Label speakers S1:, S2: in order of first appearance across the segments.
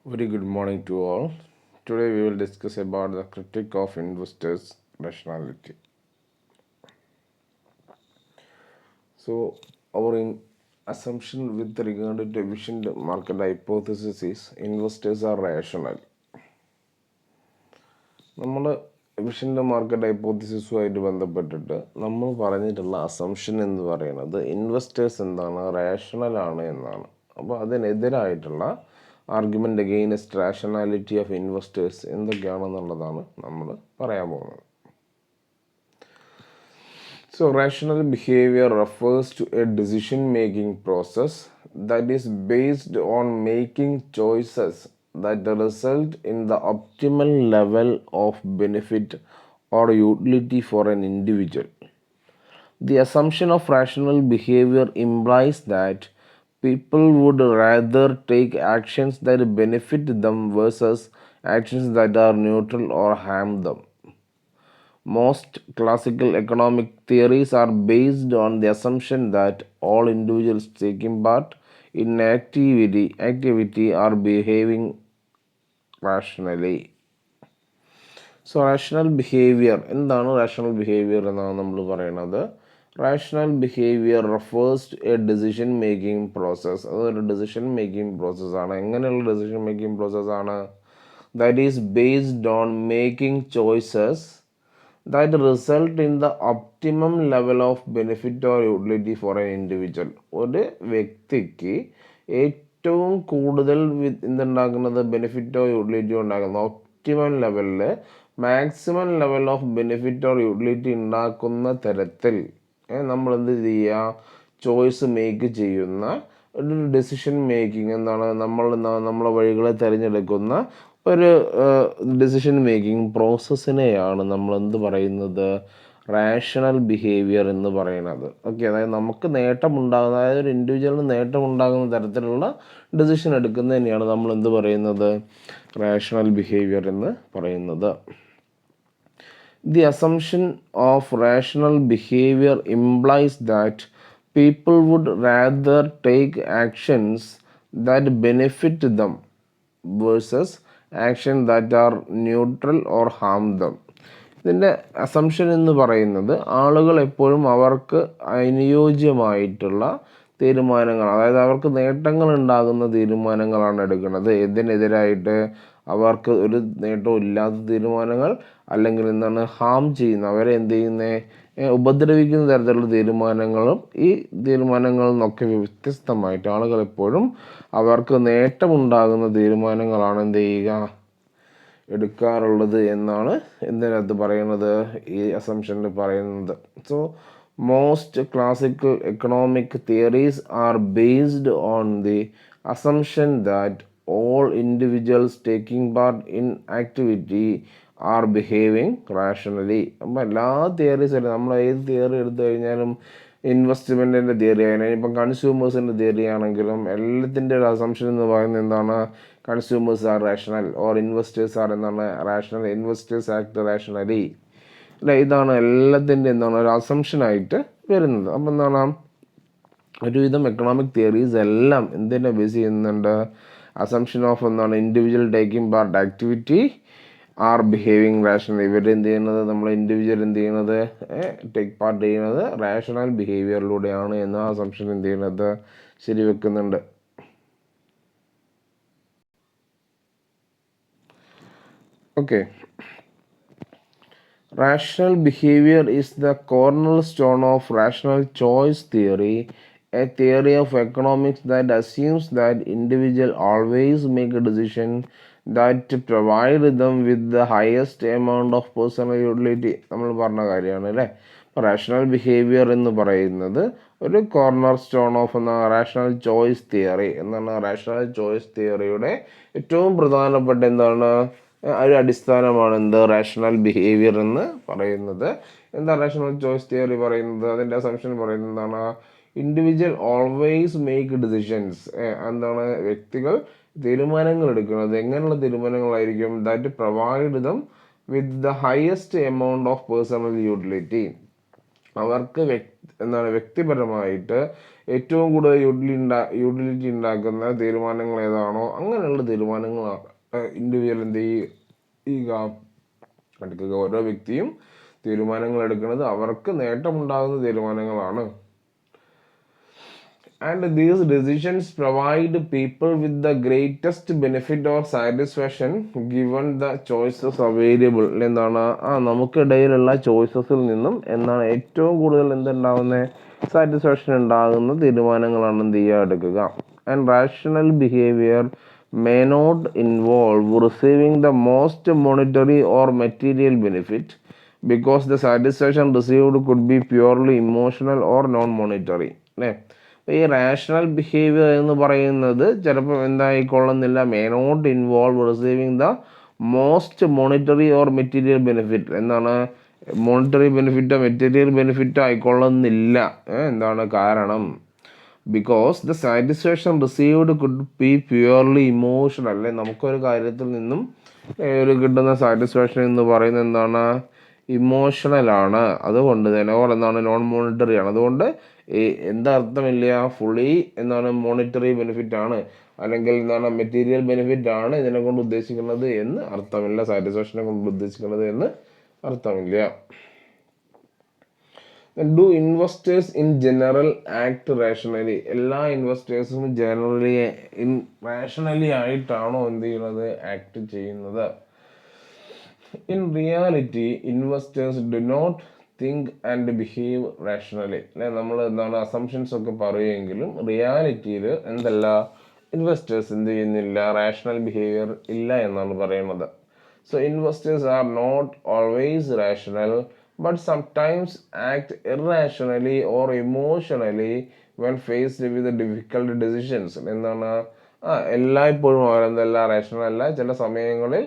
S1: Very good morning to all. Today we will discuss about the critique of investors' rationality. So, our assumption with regard to efficient market hypothesis is investors are rational. നമ്മൾ efficient market ഹൈപ്പോത്തിസിസുമായിട്ട് ബന്ധപ്പെട്ടിട്ട് നമ്മൾ പറഞ്ഞിട്ടുള്ള assumption എന്ന് പറയുന്നത് investors എന്താണ് rational ആണ് എന്നാണ്. അപ്പോൾ അതിനെതിരായിട്ടുള്ള argument against rationality of investors എന്തൊക്കെയാണെന്നുള്ളതാണ് നമ്മൾ പറയാൻ പോകുന്നത്. So rational behavior refers to a decision making process that is based on making choices that result in the optimal level of benefit or utility for an individual. The assumption of rational behavior implies that people would rather take actions that benefit them versus actions that are neutral or harm them. Most classical economic theories are based on the assumption that all individuals taking part in activity are behaving rationally. So rational behaviour എന്താണ് rational behaviour എന്നാണ് നമ്മൾ പറയുന്നത്. Rational behaviour refers to a decision making process. അതൊരു decision making പ്രോസസ്സാണ്. എങ്ങനെയുള്ള decision making പ്രോസസ്സാണ്? That is based on making choices that result in the optimum level of benefit or utility for an individual. ഒരു വ്യക്തിക്ക് ഏറ്റവും കൂടുതൽ എന്തുണ്ടാക്കുന്നത് ബെനിഫിറ്റോ യൂട്ടിലിറ്റിയോ ഉണ്ടാക്കുന്ന optimum ലെവലിൽ maximum level of benefit or utility ഉണ്ടാക്കുന്ന തരത്തിൽ നമ്മൾ എന്ത് ചെയ്യുക, ചോയ്സ് മേക്ക് ചെയ്യുന്ന ഒരു ഡെസിഷൻ മേക്കിംഗ് എന്താണ് നമ്മളെ വഴികളെ തിരഞ്ഞെടുക്കുന്ന ഒരു ഡെസിഷൻ മേക്കിംഗ് പ്രോസസ്സിനെയാണ് നമ്മൾ എന്ത് പറയുന്നത്, റാഷണൽ ബിഹേവിയർ എന്ന് പറയുന്നത്. ഓക്കെ, അതായത് നമുക്ക് നേട്ടമുണ്ടാകുന്ന, അതായത് ഒരു ഇൻഡിവിജ്വലിന് നേട്ടമുണ്ടാകുന്ന തരത്തിലുള്ള ഡെസിഷൻ എടുക്കുന്നതിനെയാണ് നമ്മൾ എന്ത് പറയുന്നത്, റാഷണൽ ബിഹേവിയർ എന്ന് പറയുന്നത്. The assumption of rational behavior implies that people would rather take actions that benefit them versus action that are neutral or harm them. ഇതിൻ്റെ അസംഷൻ എന്ന് പറയുന്നത് ആളുകൾ എപ്പോഴും അവർക്ക് അനുയോജ്യമായിട്ടുള്ള തീരുമാനങ്ങൾ, അതായത് അവർക്ക് നേട്ടങ്ങൾ ഉണ്ടാകുന്ന തീരുമാനങ്ങളാണ് എടുക്കുന്നത്. ഇതിനെതിരായിട്ട് അവർക്ക് ഒരു നേട്ടവും ഇല്ലാത്ത തീരുമാനങ്ങൾ, അല്ലെങ്കിൽ എന്താണ് ഹാം ചെയ്യുന്ന, അവരെ എന്ത് ചെയ്യുന്നത്, ഉപദ്രവിക്കുന്ന തരത്തിലുള്ള തീരുമാനങ്ങളും ഈ തീരുമാനങ്ങളിൽ നിന്നൊക്കെ വ്യത്യസ്തമായിട്ട് ആളുകൾ എപ്പോഴും അവർക്ക് നേട്ടമുണ്ടാകുന്ന തീരുമാനങ്ങളാണ് എന്ത് ചെയ്യുക, എടുക്കാറുള്ളത് എന്നാണ് എന്തിനകത്ത് പറയുന്നത്, ഈ അസംഷനിൽ പറയുന്നത്. So most classical economic theories are based on the assumption that all individuals taking part in activity are behaving rationally. അപ്പം എല്ലാ തിയറീസും, നമ്മൾ ഏത് തിയറി എടുത്തു കഴിഞ്ഞാലും, ഇൻവെസ്റ്റ്മെൻറ്റിൻ്റെ തിയറി ആയാലും ഇപ്പം കൺസ്യൂമേഴ്സിൻ്റെ തിയറി ആണെങ്കിലും എല്ലാത്തിൻ്റെ ഒരു അസംഷൻ എന്ന് പറയുന്നത് എന്താണ്, consumers R rational or investors R എന്താണ് റാഷണൽ, ഇൻവെസ്റ്റേഴ്സ് ആക്ട് റാഷണലി. അല്ല, ഇതാണ് എല്ലാത്തിൻ്റെ എന്താണ് ഒരു അസംഷനായിട്ട് വരുന്നത്. അപ്പം എന്താണ്, ഒരുവിധം എക്കണോമിക് തിയറീസ് എല്ലാം എന്തിനെ ബേസ് ചെയ്യുന്നുണ്ട്, അസംഷൻ ഓഫ് എന്താണ് individual taking part activity are behaving rational. ഇവർ എന്ത് ചെയ്യുന്നത്, നമ്മൾ ഇൻഡിവിജ്വൽ എന്ത് ചെയ്യുന്നത്, ടേക്ക് പാർട്ട് ചെയ്യുന്നത് റാഷണൽ ബിഹേവിയറിലൂടെയാണ് എന്ന അസംഷൻ എന്ത് ചെയ്യുന്നത്, ശരിവെക്കുന്നുണ്ട്. Okay, rational behavior is the cornerstone of rational choice theory, a theory of economics that assumes that individuals always make a decision that provide them with the highest amount of personal utility. നമ്മൾ പറഞ്ഞ കാര്യമാണ് അല്ലേ. അപ്പോൾ rational behaviour എന്ന് പറയുന്നത് ഒരു corner stone of എന്ന rational choice theory എന്നാണ്. റാഷണൽ ചോയ്സ് തിയറിയുടെ ഏറ്റവും പ്രധാനപ്പെട്ട എന്താണ് ഒരു അടിസ്ഥാനമാണ് എന്ത്, റാഷണൽ ബിഹേവിയർ എന്ന് പറയുന്നത്. എന്താ റാഷണൽ ചോയ്സ് തിയറി പറയുന്നത്, അതിൻ്റെ അസംഷൻ പറയുന്നത് എന്താണ്, ഇൻഡിവിജ്വൽ ഓൾവേസ് മേക്ക് ഡിസിഷൻസ്. എന്താണ്, വ്യക്തികൾ തീരുമാനങ്ങൾ എടുക്കുന്നത് എങ്ങനെയുള്ള തീരുമാനങ്ങളായിരിക്കും, that provide them with the highest amount of personal utility. അവർക്ക് വ്യക്തിപരമായിട്ട് ഏറ്റവും കൂടുതൽ യൂട്ടിലിറ്റി ഉണ്ടാക്കുന്ന തീരുമാനങ്ങൾ ഏതാണോ അങ്ങനെയുള്ള തീരുമാനങ്ങളാണ് ഇൻഡിവിജ്വൽ എടുക്കുക. ഓരോ വ്യക്തിയും തീരുമാനങ്ങൾ എടുക്കുന്നത് അവർക്ക് നേട്ടമുണ്ടാകുന്ന തീരുമാനങ്ങളാണ്. And these decisions provide people with the greatest benefit or satisfaction given the choices available. എന്താണ് നമുക്കിടയിലുള്ള ചോയ്സസിൽ നിന്നും എന്താണ് ഏറ്റവും കൂടുതൽ സാറ്റിസ്ഫാക്ഷൻ ഉണ്ടാകുന്ന തീരുമാനങ്ങളാണ് എടുക്കുക. And rational behavior may not involve receiving the most monetary or material benefit because the satisfaction received could be purely emotional or non-monetary. അല്ലേ? ഈ rational behaviour എന്ന് പറയുന്നത് ചിലപ്പോൾ എന്തായിക്കൊള്ളുന്നില്ല, may not involve receiving the most monetary or material benefit. എന്താണ് monetary ബെനിഫിറ്റോ material ബെനിഫിറ്റോ ആയിക്കൊള്ളുന്നില്ല. എന്താണ് കാരണം? Because the satisfaction received could be purely emotional. അല്ലെ, നമുക്കൊരു കാര്യത്തിൽ നിന്നും ഒരു കിട്ടുന്ന സാറ്റിസ്ഫാക്ഷൻ എന്ന് പറയുന്നത് എന്താണ്? ഇമോഷണലാണ്. അതുകൊണ്ട് തന്നെ നോൺ മോണിറ്ററി ആണ്. അതുകൊണ്ട് അർത്ഥമില്ല ഫുള്ളി മോണിറ്ററി ബെനിഫിറ്റ് ആണ് അല്ലെങ്കിൽ മെറ്റീരിയൽ ബെനിഫിറ്റ് ആണ് ഇതിനെ കൊണ്ട് ഉദ്ദേശിക്കുന്നത് എന്ന് അർത്ഥമില്ല. സാറ്റിസ്ഫാക്ഷനെ കൊണ്ട് ഉദ്ദേശിക്കുന്നത് എന്ന് അർത്ഥമില്ല. Do investors in general act rationally? എല്ലാ ഇൻവെസ്റ്റേഴ്സും ജനറലി റാഷണലി ആയിട്ടാണോ ആക്ട് ചെയ്യുന്നത്? In reality, investors do not think and behave rationally. നമ്മൾ അസംഷൻസ് ഒക്കെ പറയുമെങ്കിലും റിയാലിറ്റിയിൽ ഇൻവെസ്റ്റേഴ്സ് ചെയ്യുന്നില്ല, റാഷണൽ ബിഹേവിയർ ഇല്ല എന്നാണ് പറയുന്നത്. So investors are not always rational but sometimes act irrationally or emotionally when faced with difficult decisions. എല്ലായ്പ്പോഴും റാഷണൽ അല്ല. ചില സമയങ്ങളിൽ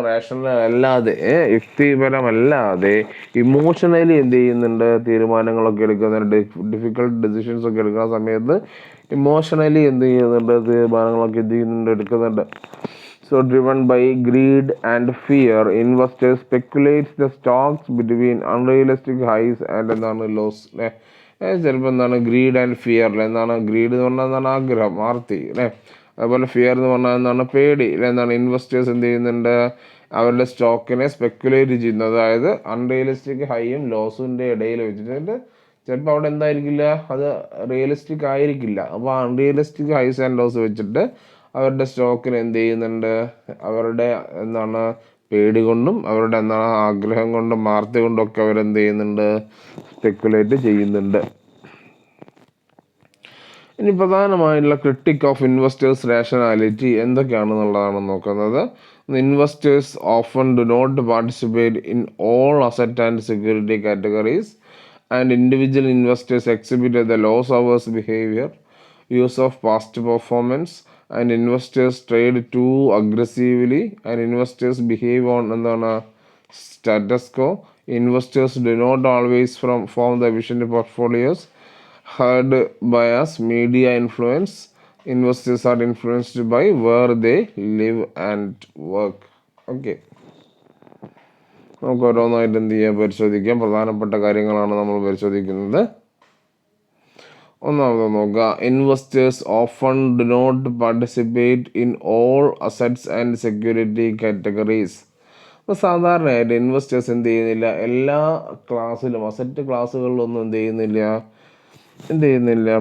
S1: റാഷണൽ അല്ലാതെ യുക്തിപരമല്ലാതെ ഇമോഷണലി തീരുമാനങ്ങളൊക്കെ എടുക്കുന്നുണ്ട്. ഡിഫിക്കൽട്ട് ഡിസിഷൻസ് ഒക്കെ എടുക്കുന്ന സമയത്ത് ഇമോഷണലി തീരുമാനങ്ങളൊക്കെ എടുക്കുന്നുണ്ട്. So driven by greed and fear, investors speculate the stocks between unrealistic highs and lows. ചിലപ്പോൾ ഗ്രീഡ് ആൻഡ് ഫിയർ. ഗ്രീഡ് എന്ന് പറഞ്ഞാൽ ആഗ്രഹം, ആർത്തി. അതുപോലെ ഫിയർ എന്ന് പറഞ്ഞാൽ പേടി. ഇൻവെസ്റ്റേഴ്സ് ചെയ്യുന്നുണ്ട്? അവരുടെ സ്റ്റോക്കിനെ സ്പെക്കുലേറ്റ് ചെയ്യുന്നു. അതായത് അൺറിയലിസ്റ്റിക് ഹൈയും ലോസിൻ്റെ ഇടയിൽ വെച്ചിട്ട് ചിലപ്പോൾ അവിടെ എന്തായിരിക്കില്ല, അത് റിയലിസ്റ്റിക് ആയിരിക്കില്ല. അപ്പോൾ അൺറിയലിസ്റ്റിക് ഹൈസ് ആൻഡ് ലോസ് വെച്ചിട്ട് അവരുടെ സ്റ്റോക്കിന് അവരുടെ പേടി കൊണ്ടും അവരുടെ ആഗ്രഹം കൊണ്ടും ആർത്തി കൊണ്ടും ഒക്കെ ചെയ്യുന്നുണ്ട്, സ്പെക്കുലേറ്റ് ചെയ്യുന്നുണ്ട്. ഇനി പ്രധാനമായിട്ടുള്ള ക്രിട്ടിക് ഓഫ് ഇൻവെസ്റ്റേഴ്സ് റാഷണാലിറ്റി എന്തൊക്കെയാണെന്നുള്ളതാണ് നോക്കുന്നത്. Investors often do not participate in all asset and security categories and individual investors exhibit the loss hours behaviour, use of past performance, and investors trade too aggressively, and investors behave on status quo. Investors do not always form the efficient portfolios. Herd bias, media influence. Investors are influenced by where they live and work. Okay. നമുക്ക് ഓരോന്നായിട്ട് പരിശോധിക്കാം. പ്രധാനപ്പെട്ട കാര്യങ്ങളാണ് നമ്മൾ പരിശോധിക്കുന്നത്. ഒന്നാമത് നോക്കുക, investors often do not participate in all assets and security categories. അപ്പോൾ സാധാരണയായിട്ട് ഇൻവെസ്റ്റേഴ്സ് ചെയ്യുന്നില്ല? എല്ലാ ക്ലാസ്സിലും അസറ്റ് ക്ലാസ്സുകളിലൊന്നും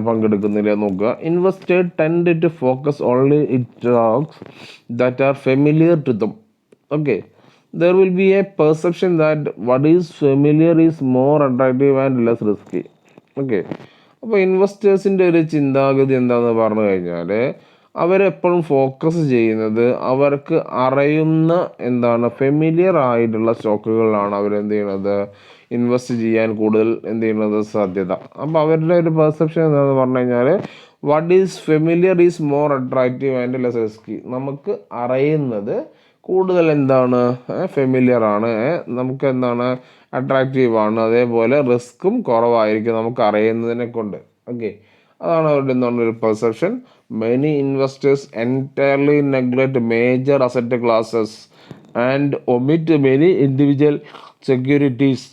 S1: പങ്കെടുക്കുന്നില്ല. നോക്കുക, investors tend to focus only in stocks that are familiar to them. Okay, there will be a perception that what is familiar is more attractive and less risky. Okay, അപ്പോൾ ഇൻവെസ്റ്റേഴ്സിൻ്റെ ഒരു ചിന്താഗതി എന്താണെന്ന് പറഞ്ഞു കഴിഞ്ഞാൽ അവരെപ്പോഴും ഫോക്കസ് ചെയ്യുന്നത് അവർക്ക് അറിയുന്ന ഫെമിലിയർ ആയിട്ടുള്ള സ്റ്റോക്കുകളിലാണ് ഇൻവെസ്റ്റ് ചെയ്യാൻ കൂടുതൽ സാധ്യത. അപ്പോൾ അവരുടെ ഒരു പെർസെപ്ഷൻ എന്താണെന്ന് പറഞ്ഞു കഴിഞ്ഞാൽ what is familiar is more attractive and less risky. നമുക്ക് അറിയുന്നത് കൂടുതൽ ഫെമിലിയർ ആണ്, നമുക്ക് അട്രാക്റ്റീവ് ആണ്, അതേപോലെ റിസ്ക്കും കുറവായിരിക്കും നമുക്ക് അറിയുന്നതിനെ കൊണ്ട്. ഓക്കെ, അതാണ് അവരുടെ ഒരു perception. Many investors entirely neglect major asset classes and omit many individual securities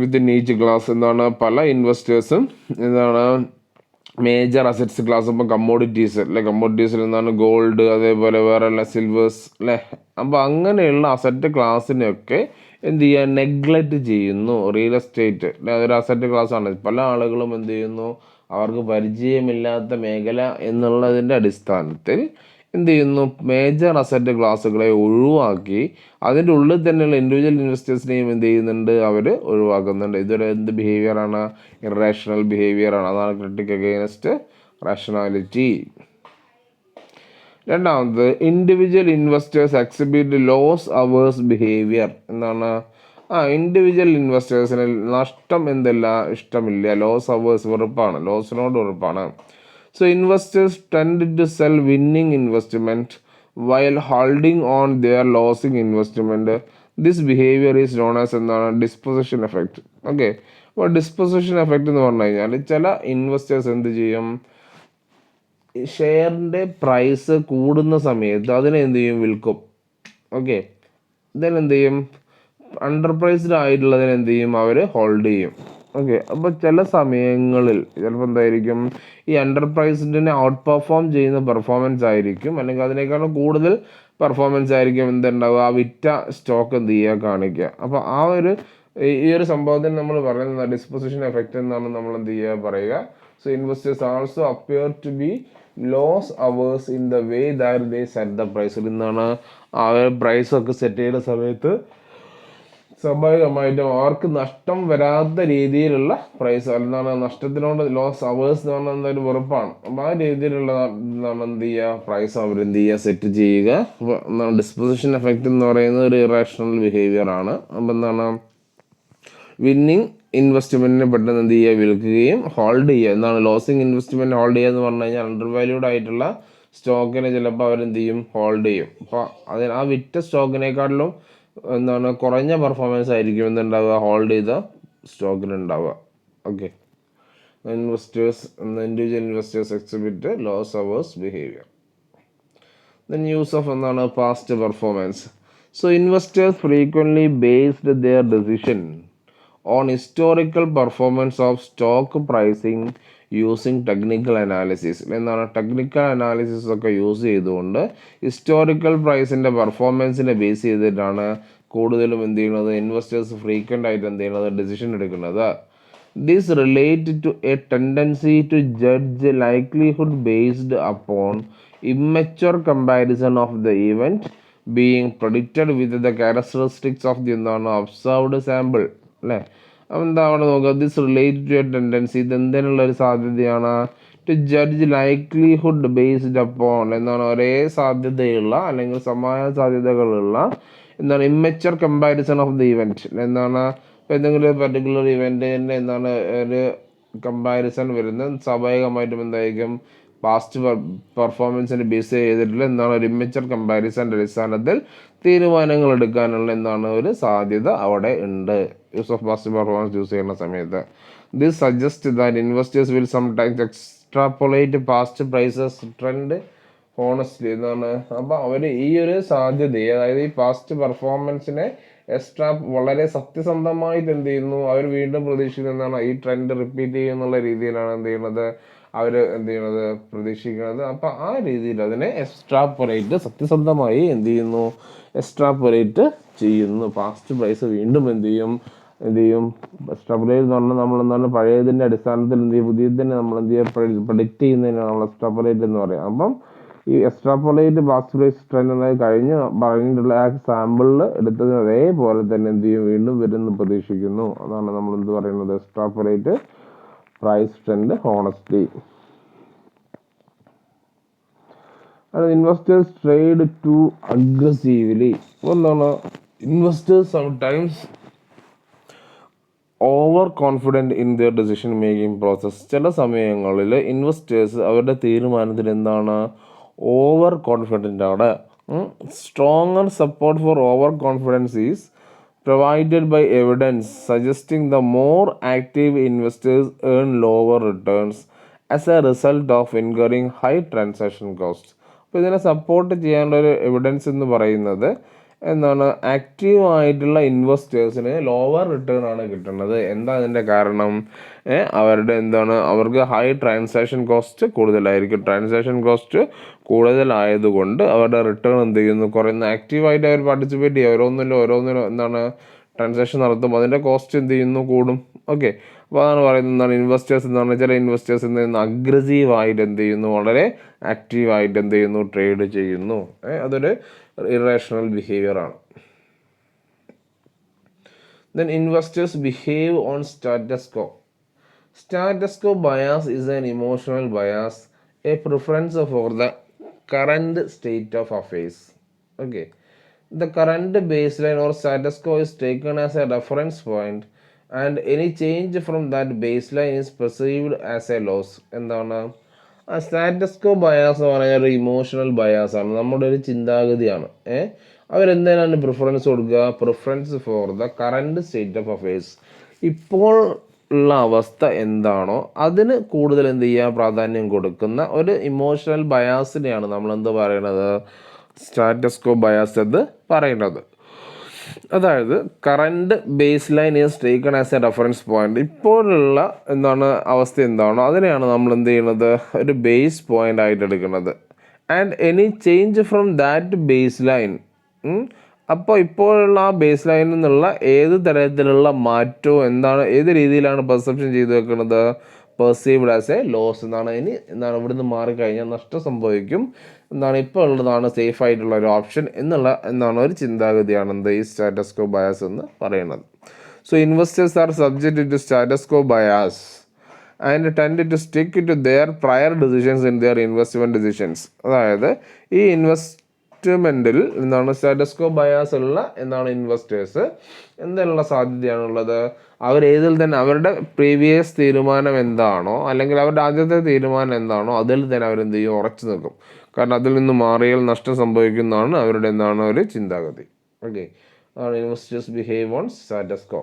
S1: with each class. പല ഇൻവെസ്റ്റേഴ്സും മേജർ അസറ്റ്സ് ക്ലാസ് ഇപ്പോൾ കമ്മോഡിറ്റീസ് അല്ലെ, കമ്മോഡിറ്റീസിൽ നിന്നാണ് ഗോൾഡ്, അതേപോലെ വേറെ അല്ല സിൽവേഴ്സ് അല്ലേ. അപ്പോൾ അങ്ങനെയുള്ള അസറ്റ് ക്ലാസ്സിനെയൊക്കെ എന്ത് ചെയ്യുക, നെഗ്ലക്റ്റ് ചെയ്യുന്നു. റിയൽ എസ്റ്റേറ്റ് അതൊരു അസറ്റ് ക്ലാസ്സാണ്. പല ആളുകളും എന്ത് ചെയ്യുന്നു, അവർക്ക് പരിചയമില്ലാത്ത മേഖല എന്നുള്ളതിൻ്റെ അടിസ്ഥാനത്തിൽ എന്ത് ചെയ്യുന്നു, മേജർ അസറ്റ് ക്ലാസ്സുകളെ ഒഴിവാക്കി അതിൻ്റെ ഉള്ളിൽ തന്നെയുള്ള ഇൻഡിവിജ്വൽ ഇൻവെസ്റ്റേഴ്സിനെയും എന്ത് ചെയ്യുന്നുണ്ട്, അവർ ഒഴിവാക്കുന്നുണ്ട്. ഇതൊരു എന്ത് ബിഹേവിയറാണ്, ഇറേഷണൽ ബിഹേവിയറാണ്. അതാണ് ക്രിട്ടിക് അഗെയിൻസ്റ്റ് റാഷണാലിറ്റി. രണ്ടാമത്, individual investors exhibit loss hours behaviour. എന്താണ്, ഇൻഡിവിജ്വൽ ഇൻവെസ്റ്റേഴ്സിന് നഷ്ടം എന്തല്ല, ഇഷ്ടമില്ല. ലോസ് അവേഴ്സ്, വെറുപ്പാണ്, ലോസിനോട് വെറുപ്പാണ്. So investors tend to sell winning investment while holding on their losing investment. This behaviour is known as എന്താണ്, ഡിസ്പൊസിഷൻ എഫക്റ്റ്. ഓക്കെ, അപ്പോൾ ഡിസ്പൊസിഷൻ എഫക്റ്റ് എന്ന് പറഞ്ഞു കഴിഞ്ഞാൽ ചില ഇൻവെസ്റ്റേഴ്സ് എന്ത് ചെയ്യും, ഷെയറിൻ്റെ പ്രൈസ് കൂടുന്ന സമയത്ത് അതിനെ എന്ത് ചെയ്യും, വിൽക്കും. ഓക്കെ, ഇതിനെന്ത് ചെയ്യും, അണ്ടർ പ്രൈസ്ഡ് ആയിട്ടുള്ളതിനെ എന്ത് ചെയ്യും, അവർ ഹോൾഡ് ചെയ്യും. ഓക്കെ, അപ്പോൾ ചില സമയങ്ങളിൽ ചിലപ്പോൾ എന്തായിരിക്കും, ഈ അണ്ടർ പ്രൈസ്ഡിനെ ഔട്ട് പെർഫോം ചെയ്യുന്ന പെർഫോമൻസ് ആയിരിക്കും, അല്ലെങ്കിൽ അതിനേക്കാളും കൂടുതൽ പെർഫോമൻസ് ആയിരിക്കും എന്തുണ്ടാവുക, ആ വിറ്റ സ്റ്റോക്ക് എന്ത് ചെയ്യുക, കാണിക്കുക. അപ്പോൾ ഈ ഒരു സംഭവത്തിന് നമ്മൾ പറയുന്നത് ഡിസ്പൊസിഷൻ എഫക്റ്റ് എന്നാണ് നമ്മൾ എന്ത് ചെയ്യുക, പറയുക. So investors also appear to be loss averse in the way that they set the price. എന്താണ്, ആ പ്രൈസൊക്കെ സെറ്റ് ചെയ്യുന്ന സമയത്ത് സ്വാഭാവികമായിട്ടും അവർക്ക് നഷ്ടം വരാത്ത രീതിയിലുള്ള പ്രൈസ്, എന്താണ്, നഷ്ടത്തിനോട് ലോസ് അവേഴ്സ് എന്ന് പറഞ്ഞാൽ എന്തായാലും വെറുപ്പാണ്. അപ്പോൾ ആ രീതിയിലുള്ള എന്താണ് എന്ത് ചെയ്യുക, പ്രൈസ് അവർ എന്ത് ചെയ്യുക, സെറ്റ് ചെയ്യുക. അപ്പോൾ എന്താണ്, ഡിസ്പൊസിഷൻ എഫക്റ്റ് എന്ന് പറയുന്നത് ഒരു ഇറേഷണൽ ബിഹേവിയർ ആണ്. അപ്പോൾ എന്താണ്, വിന്നിങ് ഇൻവെസ്റ്റ്മെൻറ്റിനെ പെട്ടെന്ന് എന്ത് ചെയ്യുക, വിൽക്കുകയും ഹോൾഡ് ചെയ്യുക. എന്താണ്, ലോസിങ് ഇൻവെസ്റ്റ്മെൻറ്റ് ഹോൾഡ് ചെയ്യുക എന്ന് പറഞ്ഞു കഴിഞ്ഞാൽ അണ്ടർ വാല്യൂഡ് ആയിട്ടുള്ള സ്റ്റോക്കിനെ ചിലപ്പോൾ അവരെന്ത് ചെയ്യും, ഹോൾഡ് ചെയ്യും. അപ്പോൾ അതിന് ആ വിറ്റ സ്റ്റോക്കിനേക്കാട്ടിലും എന്താണ് കുറഞ്ഞ പെർഫോമൻസ് ആയിരിക്കും എന്തുണ്ടാവുക, ഹോൾഡ് ചെയ്ത സ്റ്റോക്കിനുണ്ടാവുക. Okay, individual investors exhibit loss hours behaviour. Then use of എന്താണ്, past performance. So investors frequently based their decision on historical performance of stock pricing using technical analysis. എന്താണ്, ടെക്നിക്കൽ അനാലിസിസ് ഒക്കെ use ചെയ്തുകൊണ്ട് historical പ്രൈസിൻ്റെ പെർഫോമൻസിനെ base ചെയ്തിട്ടാണ് കൂടുതലും എന്ത് ചെയ്യുന്നത്, ഇൻവെസ്റ്റേഴ്സ് ഫ്രീക്വൻ്റ് ആയിട്ട് എന്ത് ചെയ്യുന്നത്, ഡെസിഷൻ എടുക്കുന്നത്. This relate to a tendency to judge likelihood based upon immature comparison of the event being predicted with the characteristics of the എന്താണ് ഒബ്സർവ്ഡ് സാമ്പിൾ അല്ലേ. അപ്പം എന്താ അവിടെ നോക്കുക, this relate to a tendency, ഇത് എന്തിനുള്ള ഒരു സാധ്യതയാണ്, to judge likelihood based upon എന്താണ്, ഒരേ സാധ്യതയുള്ള അല്ലെങ്കിൽ സമാന സാധ്യതകളുള്ള എന്താണ് immature comparison of the event. എന്താണ്, എന്തെങ്കിലും ഒരു പർട്ടിക്കുലർ ഇവൻറ്റിൻ്റെ എന്താണ് ഒരു കമ്പാരിസൺ വരുന്നത് സ്വാഭാവികമായിട്ടും എന്തായിരിക്കും, പാസ്റ്റ് പെർഫോമൻസിനെ ബേസ് ചെയ്തിട്ടുള്ള എന്താണ് ഒരു ഇമ്മച്വർ കമ്പാരിസൻ്റെ അടിസ്ഥാനത്തിൽ തീരുമാനങ്ങൾ എടുക്കാനുള്ള എന്താണ് ഒരു സാധ്യത അവിടെ ഉണ്ട് use of past performance use ചെയ്യുന്ന സമയത്ത്. This suggest that investors will sometimes extrapolate past prices trend honestly എന്നാണ്. അപ്പോൾ അവർ ഈ ഒരു സാധ്യതയെ, അതായത് ഈ പാസ്റ്റ് പെർഫോമൻസിനെ വളരെ സത്യസന്ധമായിട്ട് എന്ത് ചെയ്യുന്നു, അവർ വീണ്ടും പ്രതീക്ഷിക്കുന്നതാണ് ഈ ട്രെൻഡ് റിപ്പീറ്റ് ചെയ്യുന്നുള്ള രീതിയിലാണ് എന്ത് ചെയ്യുന്നത്, അവർ എന്ത് ചെയ്യുന്നത്, പ്രതീക്ഷിക്കുന്നത്. അപ്പോൾ ആ രീതിയിൽ അതിനെ എക്സ്ട്രാപ്പൊലേറ്റ്, സത്യസന്ധമായി എന്ത് ചെയ്യുന്നു, എക്സ്ട്രാപ്പൊലേറ്റ് ചെയ്യുന്നു. പാസ്റ്റ് പ്രൈസ് വീണ്ടും എന്ത് ചെയ്യും, എക്സ്ട്രാപ്പൊലേറ്റ് എന്ന് പറഞ്ഞാൽ നമ്മൾ എന്താണ് പഴയതിൻ്റെ അടിസ്ഥാനത്തിൽ എന്ത് ചെയ്യും, പുതിയതിനെ നമ്മൾ എന്ത് ചെയ്യുക, പ്രഡിക്റ്റ് ചെയ്യുന്നതിനാണ് നമ്മൾ എക്സ്ട്രാപ്പൊലേറ്റ് എന്ന് പറയാം. അപ്പം ഈ എക്സ്ട്രാപ്പൊലേറ്റ് പാസ്റ്റ് പ്രൈസ് ട്രെൻഡ് എന്നായി കഴിഞ്ഞ് പറഞ്ഞിട്ടുള്ള ആ സാമ്പിളിൽ എടുത്തതിന് അതേപോലെ തന്നെ എന്ത് ചെയ്യും, വീണ്ടും വരുമെന്ന് പ്രതീക്ഷിക്കുന്നു. അതാണ് നമ്മൾ എന്ത് പറയുന്നത്, extrapolate price trend honestly. Investors trade too aggressively. എന്താണ്, investors sometimes over confident in their decision making process. ചില സമയങ്ങളിൽ ഇൻവെസ്റ്റേഴ്സ് അവരുടെ തീരുമാനത്തിൽ എന്താണ്, ഓവർ കോൺഫിഡൻ്റ് ആണ്. Stronger support for over confidence is provided by evidence suggesting the more active investors earn lower returns as a result of incurring high transaction costs. അപ്പോൾ ഇതിനെ support ചെയ്യാനുള്ള ഒരു എവിഡൻസ് എന്ന് പറയുന്നത് എന്താണ് ആക്റ്റീവായിട്ടുള്ള ഇൻവെസ്റ്റേഴ്സിന് ലോവർ റിട്ടേൺ ആണ് കിട്ടുന്നത്. എന്താ അതിൻ്റെ കാരണം? അവരുടെ അവർക്ക് ഹൈ ട്രാൻസാക്ഷൻ കോസ്റ്റ് കൂടുതലായിരിക്കും. ട്രാൻസാക്ഷൻ കോസ്റ്റ് കൂടുതലായതുകൊണ്ട് അവരുടെ റിട്ടേൺ എന്ത് ചെയ്യുന്നു? കുറയുന്നു. ആക്റ്റീവായിട്ട് അവർ പാർട്ടിസിപ്പേറ്റ് ചെയ്യുക, ഓരോന്നിലും ട്രാൻസാക്ഷൻ നടത്തും, അതിൻ്റെ കോസ്റ്റ് എന്ത് ചെയ്യുന്നു? കൂടും. ഓക്കെ, അപ്പോൾ അതാണ് പറയുന്നത് ഇൻവെസ്റ്റേഴ്സ് ചില ഇൻവെസ്റ്റേഴ്സ് അഗ്രസീവായിട്ട് എന്ത് ചെയ്യുന്നു? വളരെ ആക്റ്റീവായിട്ട് എന്ത് ചെയ്യുന്നു? ട്രേഡ് ചെയ്യുന്നു. അതൊരു ഇറേഷണൽ ബിഹേവിയർ ആണ്. Then investors behave on status quo. Status quo bias is an emotional bias, a preference for the current state of affairs. Okay. The current baseline or status quo is taken as a reference point and any change from that baseline is perceived as a loss. എന്താണ് ആ status quo bias എന്ന് പറഞ്ഞാൽ ഒരു emotional bias ആണ്, നമ്മുടെ ഒരു ചിന്താഗതിയാണ്. അവരെന്തിനാണ് preference കൊടുക്കുക? Preference for the current state of affairs. ഇപ്പോൾ ഉള്ള അവസ്ഥ എന്താണോ അതിന് കൂടുതൽ എന്ത് ചെയ്യുക? പ്രാധാന്യം കൊടുക്കുന്ന ഒരു ഇമോഷണൽ ബയാസിനെയാണ് നമ്മൾ എന്ത് പറയണത്? സ്റ്റാറ്റസ് കോ ബയാസ് എന്ന് പറയുന്നത്. അതായത് current base line is taken as A reference point. ഇപ്പോഴുള്ള അവസ്ഥ എന്താണോ അതിനെയാണ് നമ്മൾ എന്ത് ചെയ്യുന്നത്? ഒരു ബേസ് പോയിന്റ് ആയിട്ട് എടുക്കുന്നത്. And any change from that base line. അപ്പോൾ ഇപ്പോഴുള്ള ആ ബേസ് ലൈനിൽ നിന്നുള്ള ഏത് തരത്തിലുള്ള മാറ്റവും ഏത് രീതിയിലാണ് പെർസെപ്ഷൻ ചെയ്ത് വെക്കുന്നത്? പെർസീവ്ഡ് ആസ് എ ലോസ് എന്നാണ്. ഇവിടുന്ന് മാറിക്കഴിഞ്ഞാൽ നഷ്ടം സംഭവിക്കും. ഇപ്പോൾ ഉള്ളതാണ് സേഫ് ആയിട്ടുള്ള ഒരു ഓപ്ഷൻ ഒരു ചിന്താഗതിയാണ് ഈ സ്റ്റാറ്റസ് കോ ബയാസ് എന്ന് പറയുന്നത്. So investors are subject to status quo bias and tend to stick to their prior decisions in their investment decisions. അതായത് ഈ ഇൻവെസ്റ്റ്മെൻറ്റിൽ സ്റ്റാറ്റസ് കോ ബയാസ് ഉള്ള ഇൻവെസ്റ്റേഴ്സ് എന്തിനുള്ള സാധ്യതയാണുള്ളത്? അവരേതിൽ തന്നെ അവരുടെ പ്രീവിയസ് തീരുമാനം എന്താണോ അല്ലെങ്കിൽ അവരുടെ ആദ്യത്തെ തീരുമാനം എന്താണോ അതിൽ തന്നെ അവരെന്ത് ചെയ്യും? ഉറച്ചു നിൽക്കും. കാരണം അതിൽ നിന്ന് മാറിയാൽ നഷ്ടം സംഭവിക്കുന്നതാണ് അവരുടെ ഒരു ചിന്താഗതി. ഓക്കെ, അതാണ് investors behave on status quo.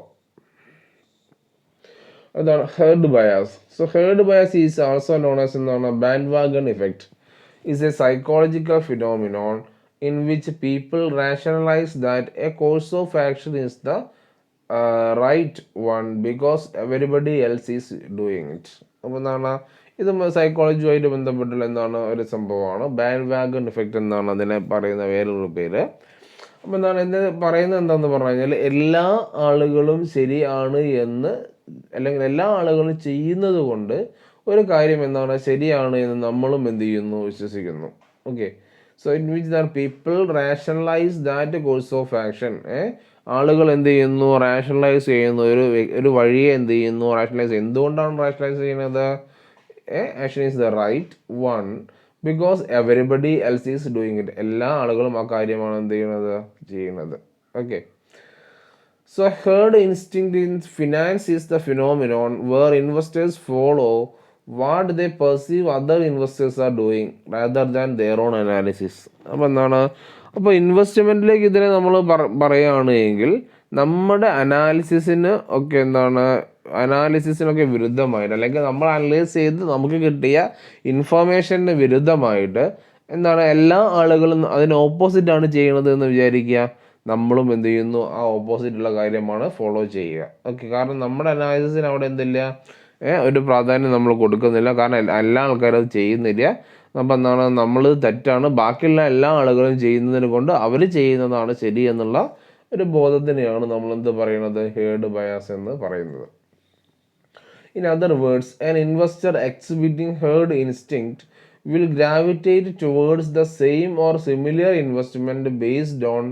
S1: അതാണ് herd bias. So herd bias is also known as bandwagon effect. Is a psychological phenomenon in which people rationalize that a course of action is the right one because everybody else is doing it. അപ്പോൾ ഇത് സൈക്കോളജിയുമായിട്ട് ബന്ധപ്പെട്ടുള്ള ഒരു സംഭവമാണ്. Band wagon effect അതിനെ പറയുന്ന വേറൊരു പേര്. അപ്പോൾ പറയുന്നത് എന്താണെന്ന് പറഞ്ഞു കഴിഞ്ഞാൽ എല്ലാ ആളുകളും ശരിയാണ് എന്ന് അല്ലെങ്കിൽ എല്ലാ ആളുകളും ചെയ്യുന്നത് കൊണ്ട് ഒരു കാര്യം ശരിയാണ് എന്ന് നമ്മളും എന്ത് ചെയ്യുന്നു? വിശ്വസിക്കുന്നു. Okay, so in which there people rationalise that course of action. ആളുകൾ എന്ത് ചെയ്യുന്നു? റാഷണലൈസ് ചെയ്യുന്നു. ഒരു വഴിയെ എന്ത് ചെയ്യുന്നു? റാഷണലൈസ്. എന്തുകൊണ്ടാണ് റാഷണലൈസ് ചെയ്യുന്നത്? Action is the right one because everybody else is doing it. എല്ലാ ആളുകളും ആ കാര്യമാണ് എന്ത് ചെയ്യുന്നത്. Okay, so herd instinct in finance is the phenomenon where investors follow what they perceive other investors are doing rather than their own analysis. അപ്പോൾ ഇൻവെസ്റ്റ്മെൻറ്റിലേക്ക് ഇതിനെ നമ്മൾ പറയുകയാണെങ്കിൽ നമ്മുടെ അനാലിസിസിനൊക്കെ വിരുദ്ധമായിട്ട് അല്ലെങ്കിൽ നമ്മൾ അനലൈസ് ചെയ്ത് നമുക്ക് കിട്ടിയ ഇൻഫർമേഷന് വിരുദ്ധമായിട്ട് എല്ലാ ആളുകളും അതിന് ഓപ്പോസിറ്റാണ് ചെയ്യണത് എന്ന് വിചാരിക്കുക. നമ്മളും എന്ത് ചെയ്യുന്നു? ആ ഓപ്പോസിറ്റുള്ള കാര്യമാണ് ഫോളോ ചെയ്യുക. ഓക്കെ, കാരണം നമ്മുടെ അനാലിസിസിന് അവിടെ എന്തില്ല? ഒരു പ്രാധാന്യം നമ്മൾ കൊടുക്കുന്നില്ല. കാരണം എല്ലാ ആൾക്കാരും അത് ചെയ്യുന്നില്ല. അപ്പം നമ്മൾ തെറ്റാണ്, ബാക്കിയുള്ള എല്ലാ ആളുകളും ചെയ്യുന്നതിന് കൊണ്ട് അവർ ചെയ്യുന്നതാണ് ശരി എന്നുള്ള ഒരു ബോധത്തിനെയാണ് നമ്മൾ എന്ത് പറയുന്നത്? ഹേർഡ് ബയാസ് എന്ന് പറയുന്നത്. In other words, an investor exhibiting herd instinct will gravitate towards the same or similar investment based on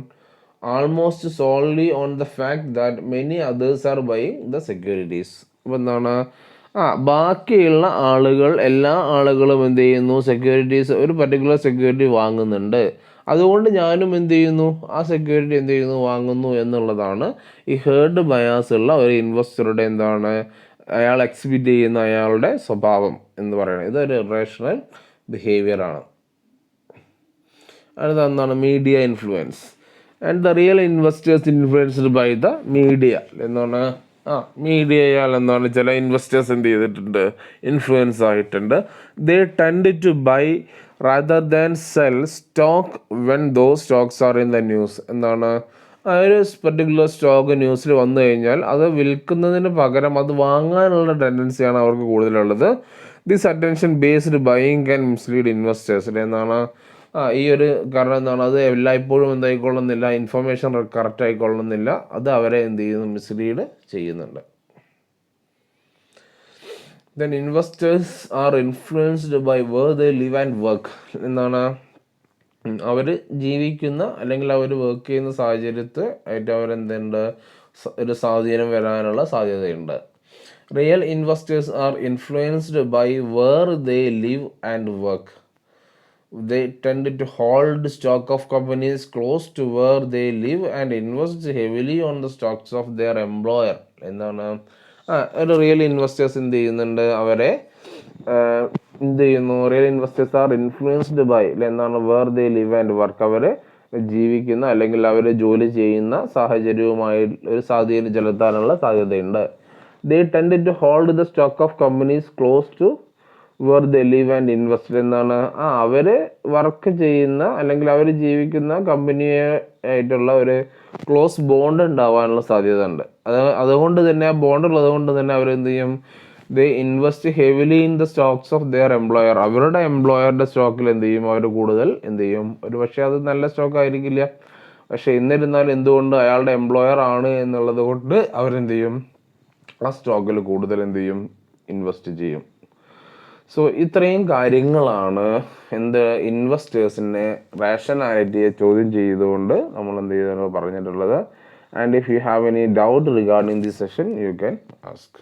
S1: almost solely on the fact that many others are buying the securities. അപ്പോൾ ബാക്കിയുള്ള എല്ലാ ആളുകളും എന്ത് ചെയ്യുന്നു? Securities, ഒരു particular security വാങ്ങുന്നുണ്ട്, അതുകൊണ്ട് ഞാനും എന്ത് ചെയ്യുന്നു? ആ സെക്യൂരിറ്റി എന്ത് ചെയ്യുന്നു? വാങ്ങുന്നു എന്നുള്ളതാണ് ഈ ഹേർഡ് ബയാസ് ഉള്ള ഒരു ഇൻവെസ്റ്ററുടെ അയാൾ എക്സിബിറ്റ് ചെയ്യുന്ന അയാളുടെ സ്വഭാവം എന്ന് പറയുന്നത്. ഇതൊരു റേഷണൽ ബിഹേവിയർ ആണ്. അടുത്ത media influence and the real investors influenced by the media. മീഡിയയാൽ എന്താണ് ചില ഇൻവെസ്റ്റേഴ്സ് എന്ത് ചെയ്തിട്ടുണ്ട്, ഇൻഫ്ലുവൻസ് ആയിട്ടുണ്ട്. They tend to buy rather than sell stock when those stocks are in the news. എന്താണ്, ആ ഒരു പെർട്ടിക്കുലർ സ്റ്റോക്ക് ന്യൂസിൽ വന്നു കഴിഞ്ഞാൽ അത് വിൽക്കുന്നതിന് പകരം അത് വാങ്ങാനുള്ള ടെൻഡൻസിയാണ് അവർക്ക് കൂടുതലുള്ളത്. This attention based buying can mislead investors. എന്താണ്, ഈ ഒരു കാരണം എന്താണ്, അത് എല്ലായ്പ്പോഴും എന്തായിക്കൊള്ളുന്നില്ല, ഇൻഫർമേഷൻ കറക്റ്റ് ആയിക്കൊള്ളുന്നില്ല, അത് അവരെ എന്ത് ചെയ്യുന്നു, മിസ്ലീഡ് ചെയ്യുന്നുണ്ട്. Then investors are influenced by where they live and work. എന്താണ്, അവർ ജീവിക്കുന്ന അല്ലെങ്കിൽ അവർ വർക്ക് ചെയ്യുന്ന സാഹചര്യത്തെ ആയിട്ട് അവരെന്തുണ്ട്, ഒരു സ്വാധീനം വരാനുള്ള സാധ്യതയുണ്ട്. Real investors are influenced by where they live and work. They tend to hold stock of companies close to where they live and invest heavily on the stocks of their employer. എന്താണ്, ഒരു real investors എന്ത് ചെയ്യുന്നുണ്ട്, അവരെ എന്ത് ചെയ്യുന്നു, real investors are influenced by എന്താണ്, where they live and work. അവർ ജീവിക്കുന്ന അല്ലെങ്കിൽ അവർ ജോലി ചെയ്യുന്ന സാഹചര്യവുമായി ഒരു സ്വാധീനം ചെലുത്താനുള്ള സാധ്യതയുണ്ട്. They tend to hold the stock of companies close to where the live and invest. എന്താണ്, അവർ വർക്ക് ചെയ്യുന്ന അല്ലെങ്കിൽ അവർ ജീവിക്കുന്ന കമ്പനിയെ ആയിട്ടുള്ള ഒരു ക്ലോസ് ബോണ്ട് ഉണ്ടാവാനുള്ള സാധ്യത ഉണ്ട്. അതുകൊണ്ട് തന്നെ ആ ബോണ്ട് ഉള്ളത് കൊണ്ട് തന്നെ അവരെന്ത് ചെയ്യും, they invest heavily in the stocks of their employer. അവരുടെ എംപ്ലോയറുടെ സ്റ്റോക്കിൽ എന്ത് ചെയ്യും, അവർ കൂടുതൽ എന്ത് ചെയ്യും, ഒരു പക്ഷേ അത് നല്ല സ്റ്റോക്ക് ആയിരിക്കില്ല, പക്ഷെ എന്നിരുന്നാൽ എന്തുകൊണ്ട് അയാളുടെ എംപ്ലോയർ ആണ് എന്നുള്ളത് കൊണ്ട് അവരെന്ത് ചെയ്യും, ആ സ്റ്റോക്കിൽ കൂടുതൽ എന്ത് ചെയ്യും, ഇൻവെസ്റ്റ് ചെയ്യും. സോ ഇത്രയും കാര്യങ്ങളാണ് ഇൻവെസ്റ്റേഴ്സിനെ റാഷണാലിറ്റിയെ ചോദ്യം ചെയ്തുകൊണ്ട് നമ്മൾ എന്ത് ചെയ്തു പറഞ്ഞിട്ടുള്ളത്. And if you have any doubt regarding this session you can ask.